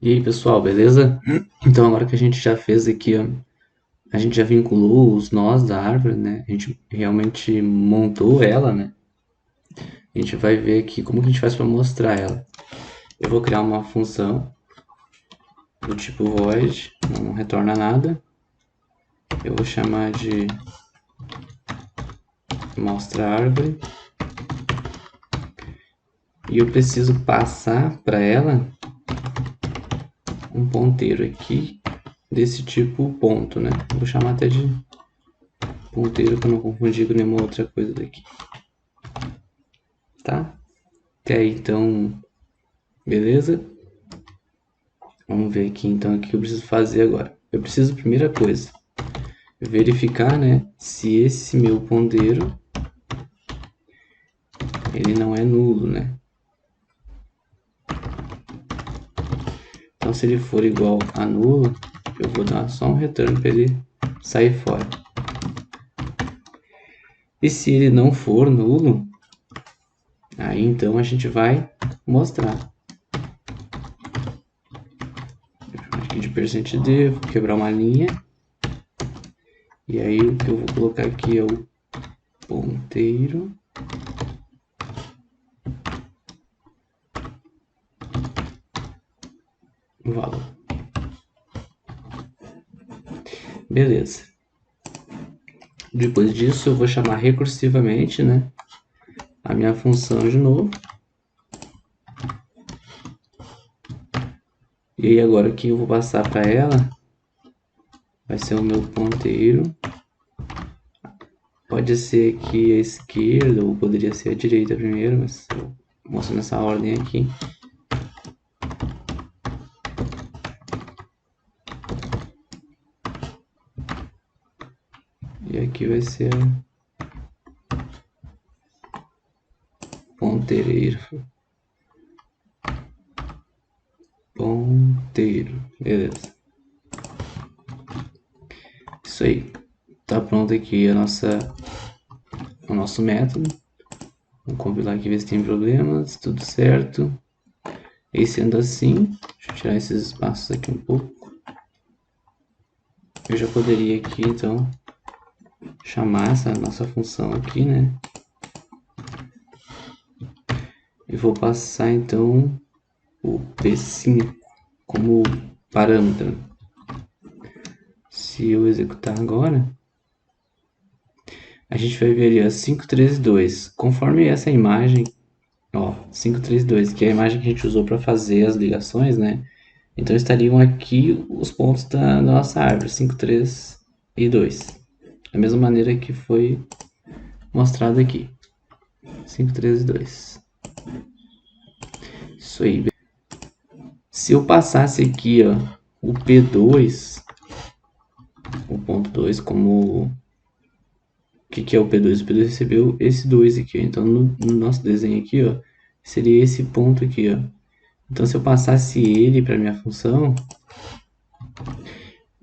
E aí, pessoal, beleza? Então, agora que a gente já fez aqui, ó, a gente já vinculou os nós da árvore, né? A gente realmente montou ela, né? A gente vai ver aqui como que a gente faz para mostrar ela. Eu vou criar uma função do tipo void, não retorna nada. Eu vou chamar de mostra árvore. E eu preciso passar para ela um ponteiro aqui desse tipo ponto, né? Vou chamar até de ponteiro para não confundir com nenhuma outra coisa daqui. Tá? Até aí, então, beleza? Vamos ver aqui então o que eu preciso fazer agora. Eu preciso, primeira coisa, verificar, né, se esse meu ponteiro ele não é nulo, né? Então, se ele for igual a nulo, eu vou dar só um retorno para ele sair fora. E se ele não for nulo, aí então a gente vai mostrar. Aqui de %d, vou quebrar uma linha. E aí o que eu vou colocar aqui é o ponteiro. Valor. Beleza. Depois disso eu vou chamar recursivamente, né, a minha função de novo. E aí agora o que eu vou passar para ela vai ser o meu ponteiro. Pode ser que a esquerda ou poderia ser a direita primeiro, mas eu mostro nessa ordem aqui. E aqui vai ser ponteireiro. Ponteiro. Beleza. Isso aí. Tá pronto aqui o nosso método. Vamos compilar aqui, ver se tem problemas. Tudo certo. E sendo assim, deixa eu tirar esses espaços aqui um pouco. Eu já poderia aqui, então, chamar essa nossa função aqui, né? E vou passar, então, o P5 como parâmetro. Se eu executar agora, a gente vai ver ali, ó, 5, 3 e 2. Conforme essa imagem, ó, 5, 3 e 2, que é a imagem que a gente usou para fazer as ligações, né? Então estariam aqui os pontos da nossa árvore, 5, 3 e 2. Da mesma maneira que foi mostrado aqui. 5, 3 e 2. Isso aí. Se eu passasse aqui, ó, o P2, o ponto 2, como... O que é o P2? O P2 recebeu esse 2 aqui, ó. Então no nosso desenho aqui, ó, seria esse ponto aqui, ó. Então se eu passasse ele para minha função,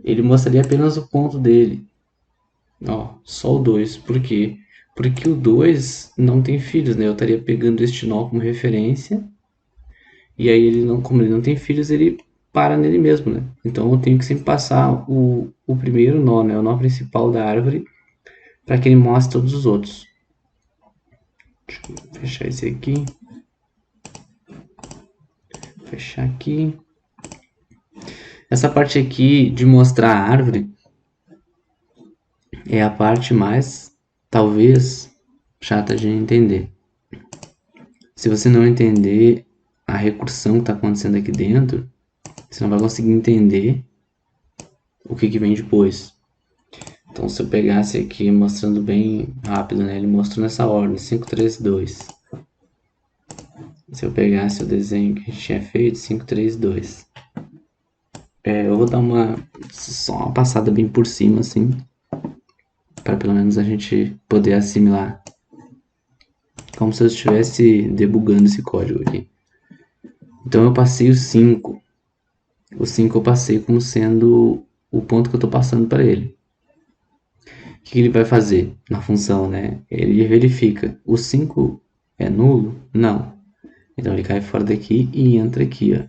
ele mostraria apenas o ponto dele. Ó, só o 2. Por quê? Porque o 2 não tem filhos, né? Eu estaria pegando este nó como referência. E aí, ele não, como ele não tem filhos, ele para nele mesmo, né? Então, eu tenho que sempre passar o primeiro nó, né? O nó principal da árvore, para que ele mostre todos os outros. Deixa eu fechar esse aqui. Fechar aqui. Essa parte aqui de mostrar a árvore é a parte mais, talvez, chata de entender. Se você não entender a recursão que está acontecendo aqui dentro, você não vai conseguir entender o que vem depois. Então, se eu pegasse aqui mostrando bem rápido, né? Ele mostrou nessa ordem, 5, 3, 2. Se eu pegasse o desenho que a gente tinha feito, 5, 3, 2. Eu vou dar só uma passada bem por cima, assim, para pelo menos a gente poder assimilar. Como se eu estivesse debugando esse código aqui. Então, eu passei o 5. O 5 eu passei como sendo o ponto que eu estou passando para ele. O que ele vai fazer na função, né? Ele verifica, o 5 é nulo? Não. Então ele cai fora daqui e entra aqui, ó.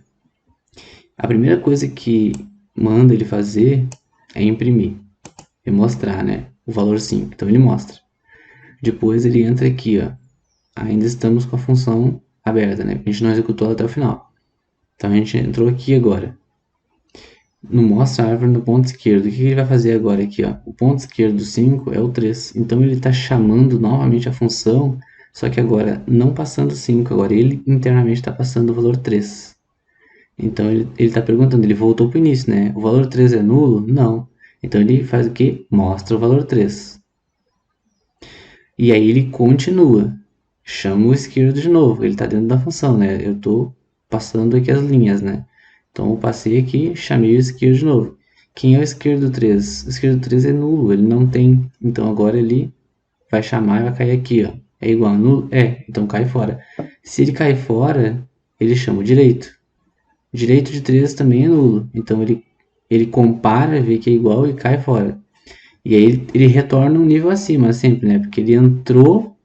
A primeira coisa que manda ele fazer é imprimir e mostrar, né, o valor 5. Então ele mostra. Depois ele entra aqui, ó. Ainda estamos com a função aberta, né? A gente não executou ela até o final. Então a gente entrou aqui agora. No mostra a árvore no ponto esquerdo. O que ele vai fazer agora aqui, ó? O ponto esquerdo do 5 é o 3. Então ele está chamando novamente a função, só que agora não passando 5. Agora ele internamente está passando o valor 3. Então ele está perguntando, ele voltou para o início, né? O valor 3 é nulo? Não. Então ele faz o quê? Mostra o valor 3. E aí ele continua. Chama o esquerdo de novo. Ele está dentro da função, né? Eu estou passando aqui as linhas, né? Então eu passei aqui, chamei o esquerdo de novo. Quem é o esquerdo 3? O esquerdo 3 é nulo, ele não tem. Então agora ele vai chamar e vai cair aqui, ó. É igual a nulo? É, então cai fora. Se ele cai fora, ele chama o direito. Direito de 3 também é nulo. Então ele compara, vê que é igual e cai fora. E aí ele retorna um nível acima sempre, né? Porque ele entrou,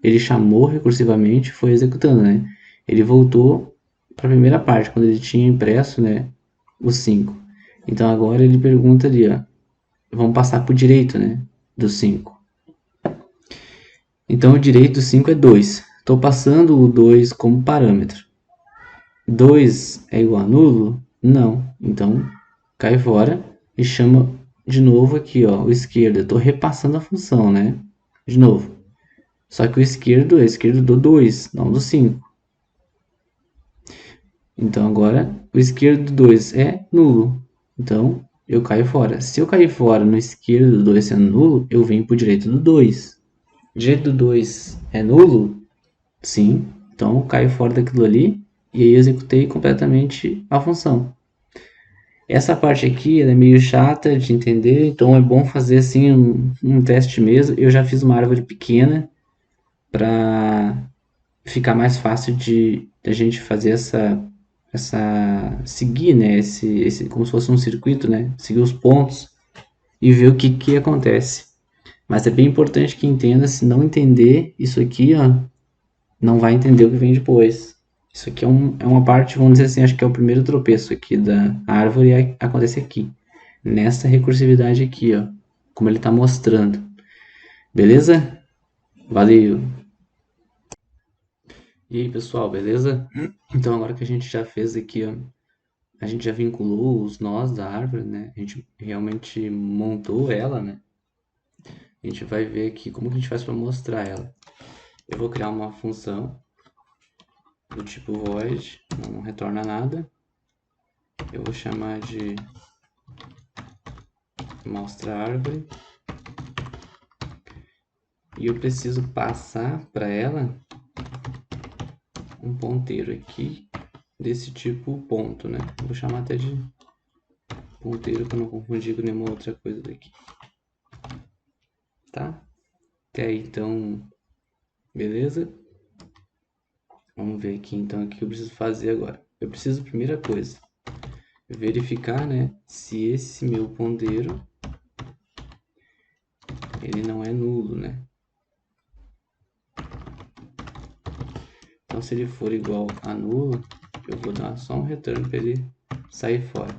ele chamou recursivamente, foi executando, né? Ele voltou para a primeira parte, quando ele tinha impresso, né, o 5. Então agora ele pergunta ali, ó, vamos passar para o direito, né, do 5. Então o direito do 5 é 2. Estou passando o 2 como parâmetro. 2 é igual a nulo? Não. Então cai fora e chama de novo aqui, ó, o esquerdo. Eu estou repassando a função, né? De novo. Só que o esquerdo é esquerdo do 2, não do 5. Então agora o esquerdo do 2 é nulo. Então eu caio fora. Se eu cair fora no esquerdo do 2 sendo nulo, eu venho para o direito do 2. Direito do 2 é nulo? Sim. Então eu caio fora daquilo ali e aí eu executei completamente a função. Essa parte aqui é meio chata de entender, então é bom fazer assim um teste mesmo. Eu já fiz uma árvore pequena para ficar mais fácil de a gente fazer seguir, né, esse como se fosse um circuito, né, seguir os pontos e ver o que acontece. Mas é bem importante que entenda, se não entender isso aqui, ó, não vai entender o que vem depois. Isso aqui é uma parte, vamos dizer assim, acho que é o primeiro tropeço aqui da árvore e acontece aqui, nessa recursividade aqui, ó, como ele está mostrando. Beleza? Valeu! E aí, pessoal, beleza? Então, agora que a gente já fez aqui, ó, a gente já vinculou os nós da árvore, né? A gente realmente montou ela, né? A gente vai ver aqui como que a gente faz para mostrar ela. Eu vou criar uma função do tipo void, não retorna nada. Eu vou chamar de mostra árvore. E eu preciso passar para ela um ponteiro aqui desse tipo ponto, né? Vou chamar até de ponteiro para não confundir com nenhuma outra coisa daqui. Tá? Até aí, então, beleza? Vamos ver aqui, então, o que eu preciso fazer agora. Eu preciso, primeira coisa, verificar, né, se esse meu ponteiro, ele não é nulo, né? Então, se ele for igual a nulo, eu vou dar só um retorno para ele sair fora.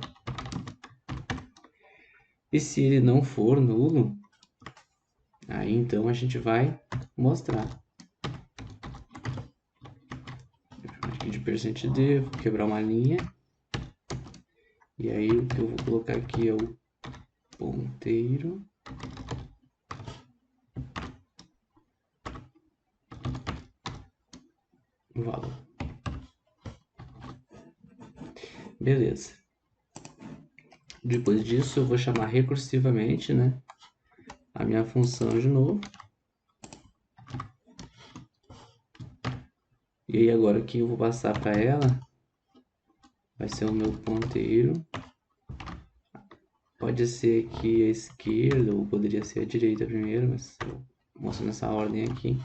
E se ele não for nulo, aí então a gente vai mostrar. Aqui de %d, vou quebrar uma linha. E aí o que eu vou colocar aqui é o ponteiro. O valor. Beleza. Depois disso eu vou chamar recursivamente, né, a minha função de novo. E aí agora o que eu vou passar para ela vai ser o meu ponteiro. Pode ser aqui a esquerda ou poderia ser a direita primeiro, mas eu mostro nessa ordem aqui.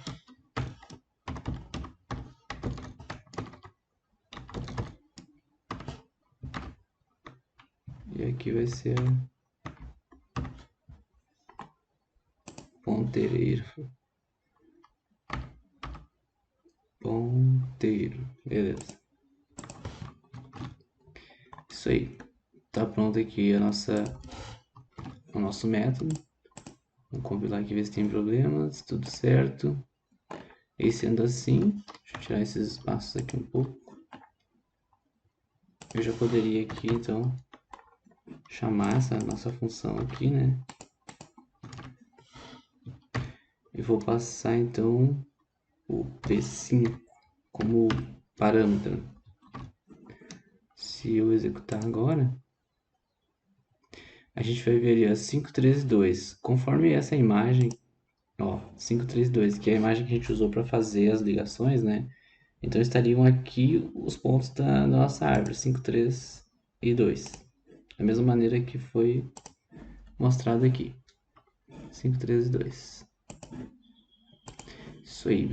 E aqui vai ser ponteiro. Ponteiro. Beleza. Isso aí. Tá pronto aqui o nosso método. Vamos compilar aqui, ver se tem problemas. Tudo certo. E sendo assim, deixa eu tirar esses espaços aqui um pouco. Eu já poderia aqui, então, chamar essa nossa função aqui, né? E vou passar, então, o P5 como parâmetro. Se eu executar agora, a gente vai ver ali, ó, 532. Conforme essa imagem, ó, 532, que é a imagem que a gente usou para fazer as ligações, né? Então estariam aqui os pontos da nossa árvore, 5, 3 e 2. Da mesma maneira que foi mostrado aqui. 5, 3 e 2. Isso aí.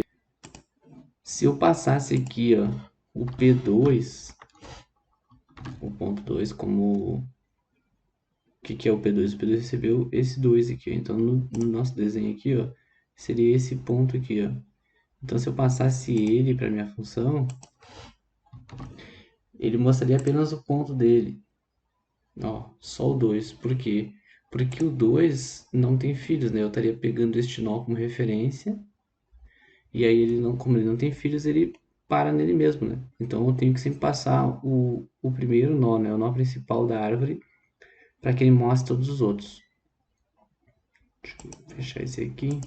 Se eu passasse aqui, ó, o P2, o ponto 2, como... O que é o P2? O P2 recebeu esse 2 aqui, ó. Então no nosso desenho aqui, ó, seria esse ponto aqui, ó. Então se eu passasse ele para minha função, ele mostraria apenas o ponto dele. Ó, só o 2. Por quê? Porque o 2 não tem filhos, né? Eu estaria pegando este nó como referência. E aí, ele não, como ele não tem filhos, ele para nele mesmo, né? Então, eu tenho que sempre passar o primeiro nó, né? O nó principal da árvore, para que ele mostre todos os outros. Deixa eu fechar esse aqui.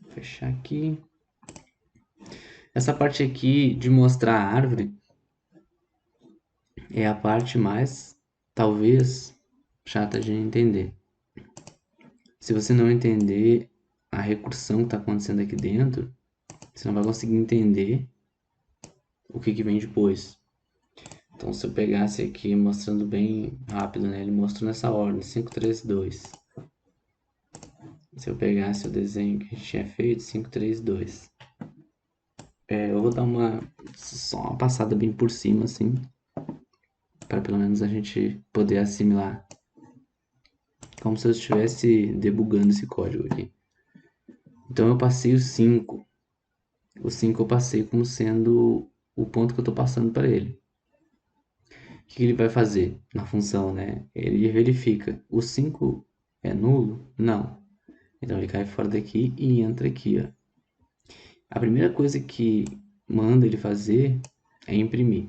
Fechar aqui. Essa parte aqui de mostrar a árvore é a parte mais, talvez, chata de entender. Se você não entender a recursão que está acontecendo aqui dentro, você não vai conseguir entender o que vem depois. Então, se eu pegasse aqui mostrando bem rápido, né? Ele mostrou nessa ordem, 5, 3, 2. Se eu pegasse o desenho que a gente tinha feito, 5, 3, 2. Eu vou dar só uma passada bem por cima, assim, para pelo menos a gente poder assimilar. Como se eu estivesse debugando esse código aqui. Então, eu passei o 5. O 5 eu passei como sendo o ponto que eu estou passando para ele. O que ele vai fazer na função, né? Ele verifica, o 5 é nulo? Não. Então ele cai fora daqui e entra aqui, ó. A primeira coisa que manda ele fazer é imprimir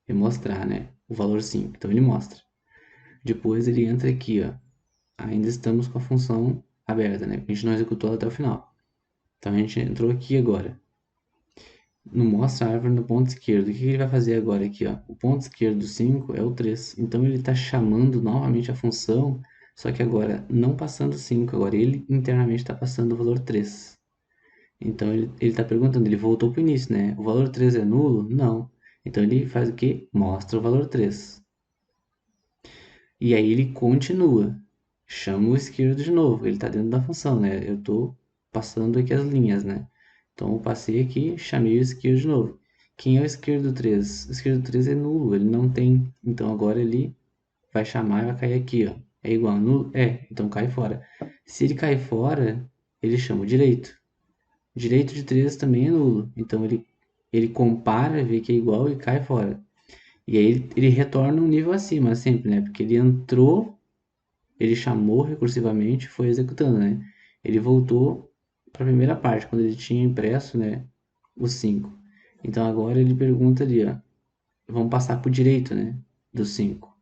e mostrar, né? O valor 5. Então ele mostra. Depois ele entra aqui, ó. Ainda estamos com a função aberta, né? A gente não executou ela até o final. Então a gente entrou aqui agora. No mostra a árvore no ponto esquerdo. O que ele vai fazer agora aqui, ó? O ponto esquerdo do 5 é o 3. Então ele está chamando novamente a função, só que agora não passando 5, agora ele internamente está passando o valor 3. Então ele está perguntando, ele voltou para o início, né? O valor 3 é nulo? Não. Então ele faz o quê? Mostra o valor 3. E aí ele continua. Chama o esquerdo de novo. Ele está dentro da função, né? Eu estou passando aqui as linhas, né? Então eu passei aqui, chamei o esquerdo de novo. Quem é o esquerdo 3? O esquerdo 3 é nulo, ele não tem. Então agora ele vai chamar e vai cair aqui, ó. É igual a nulo? É, então cai fora. Se ele cai fora, ele chama o direito. O direito de 3 também é nulo. Então ele compara, vê que é igual e cai fora. E aí ele retorna um nível acima sempre, né? Porque ele entrou, ele chamou recursivamente, foi executando, né? Ele voltou para a primeira parte, quando ele tinha impresso, né, o 5. Então agora ele pergunta ali, ó, vamos passar para o direito, né, do 5.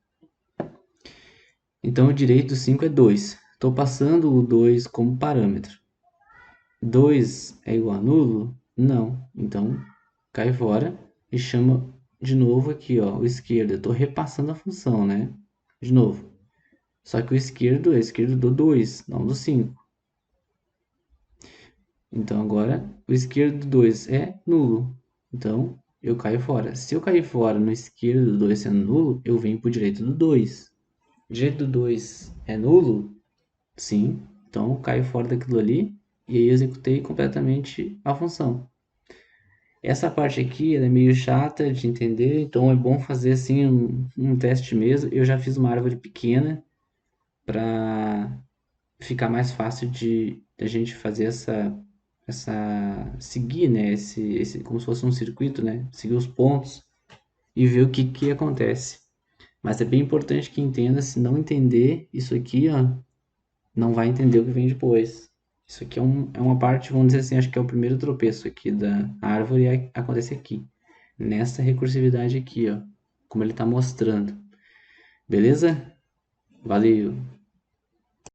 Então o direito do 5 é 2. Estou passando o 2 como parâmetro. 2 é igual a nulo? Não. Então cai fora e chama de novo aqui, ó, o esquerdo. Eu estou repassando a função, né? De novo. Só que o esquerdo é esquerdo do 2, não do 5. Então agora o esquerdo do 2 é nulo. Então eu caio fora. Se eu cair fora no esquerdo do 2 sendo nulo, eu venho para o direito do 2. O direito do 2 é nulo? Sim. Então eu caio fora daquilo ali e aí eu executei completamente a função. Essa parte aqui é meio chata de entender, então é bom fazer assim um teste mesmo. Eu já fiz uma árvore pequena para ficar mais fácil de a gente fazer seguir, né, como se fosse um circuito, né, seguir os pontos. e ver o que que acontece. Mas é bem importante que entenda, se não entender isso aqui, ó, não vai entender o que vem depois. Isso aqui é uma parte, vamos dizer assim, acho que é o primeiro tropeço aqui da árvore, acontece aqui. Nessa recursividade aqui, ó, como ele está mostrando. Beleza? Valeu!